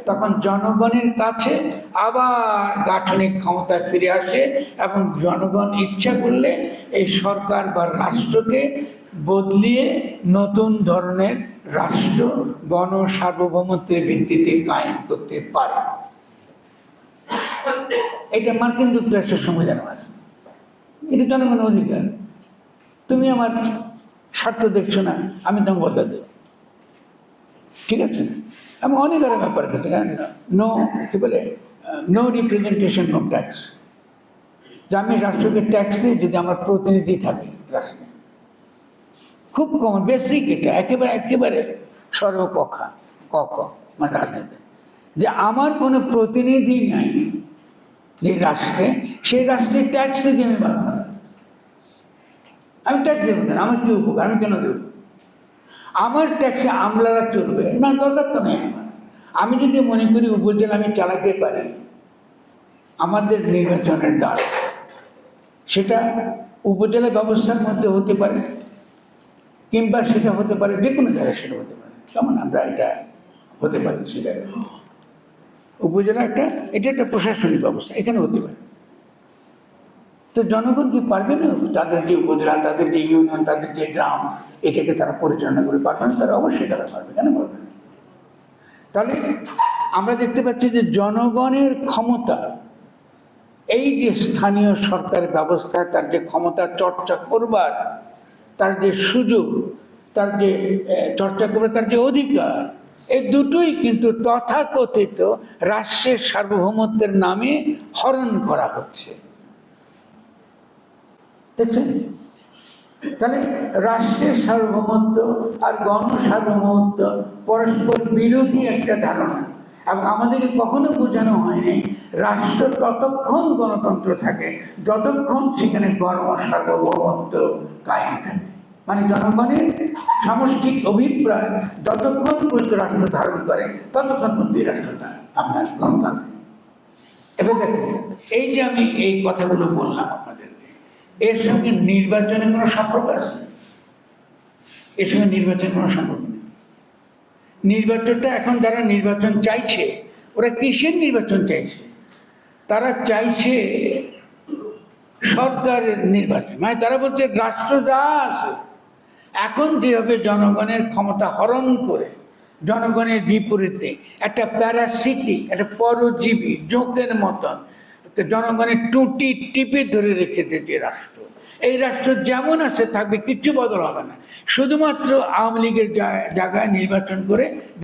তখন জনগণের কাছে আবার গাঠনিক ক্ষমতা ফিরে আসে এবং জনগণ ইচ্ছা করলে এই সরকার বা রাষ্ট্রকে বদলিয়ে নতুন ধরনের রাষ্ট্র গণসার্বভৌমত্বের ভিত্তিতে কায়েম করতে পারে। এটা মার্কিন যুক্তরাষ্ট্রের সংবিধান আছে, এটা জনগণের অধিকার। তুমি আমার স্বার্থ দেখছো না, আমি তোমাকে বদলা দেব, ঠিক আছে না? আমি অনেক আরো ব্যাপার আছে, নো কি বলে, নো রিপ্রেজেন্টেশন নো ট্যাক্স, যে আমি রাষ্ট্রকে ট্যাক্স দিই যদি আমার প্রতিনিধি থাকে রাষ্ট্রে। খুব কম, বেসিক এটা, একেবারে একেবারে সর্বপক্ষা কক মানে রাজনীতি, যে আমার কোনো প্রতিনিধি নাই যে রাষ্ট্রে, সেই রাষ্ট্রে ট্যাক্স দিতে আমি বাধ্য। আমি ট্যাক্স দেবো কেন? আমার কি উপকার? আমি কেন দেব? আমার ট্যাক্সে আমলারা চলবে না, দরকার তো নেই। আমি যদি মনে করি উপজেলা আমি চালাতে পারি আমাদের নির্বাচনের দ্বার, সেটা উপজেলা ব্যবস্থার মধ্যে হতে পারে, কিংবা সেটা হতে পারে যে কোনো জায়গায়, সেটা হতে পারে। যেমন আমরা এটা হতে পারি সেটা উপজেলা এটা একটা প্রশাসনিক ব্যবস্থা, এখানে হতে পারে। তো জনগণ কি পারবে না তাদের যে উপজেলা, তাদের যে ইউনিয়ন, তাদের যে গ্রাম, এটাকে তারা পরিচালনা করে পারবে না? তারা অবশ্যই তারা পারবে, কেন পারবে না? তাহলে আমরা দেখতে পাচ্ছি যে জনগণের ক্ষমতা, এই যে স্থানীয় সরকার ব্যবস্থায় তার যে ক্ষমতা চর্চা করবার, তার যে সুযোগ, তার যে চর্চা করবার তার যে অধিকার, এই দুটোই কিন্তু তথাকথিত রাষ্ট্রের সার্বভৌমত্বের নামে হরণ করা হচ্ছে, দেখছেন? তাহলে রাষ্ট্রের সার্বভৌমত্ব আর গণসার্বভৌমত্ব পরস্পর বিরোধী একটা ধারণা। এবং আমাদেরকে কখনো বোঝানো হয়নি রাষ্ট্র ততক্ষণ গণতন্ত্র থাকে যতক্ষণ সেখানে গণসার্বভৌমত্ব কায়েম থাকে, মানে জনগণের সামষ্টিক অভিপ্রায় যতক্ষণ পর্যন্ত রাষ্ট্র ধারণ করে ততক্ষণ পর্যন্ত রাষ্ট্রটা আপনার গণতান্ত্রিক। এবার দেখুন, এই যে আমি এই কথাগুলো বললাম আপনাদের, এর সঙ্গে নির্বাচনের কোনো সম্পর্ক আছে? এর সঙ্গে নির্বাচনের কোনো সম্পর্ক নেই। নির্বাচনটা এখন যারা নির্বাচন চাইছে, ওরা কিসের নির্বাচন চাইছে? তারা চাইছে সরকারের নির্বাচন, মানে তারা বলছে রাষ্ট্র যা আছে এখন যেভাবে জনগণের ক্ষমতা হরণ করে জনগণের বিপরীতে একটা প্যারাসিটিক, একটা পরজীবী জোঁকের মতন জনগণের টুটি টিপে ধরে রেখেছে যে রাষ্ট্র, এই রাষ্ট্র যেমন আছে থাকবে, কিচ্ছু বদল হবে না, শুধুমাত্র আওয়ামী লীগের জায়গায় নির্বাচন করে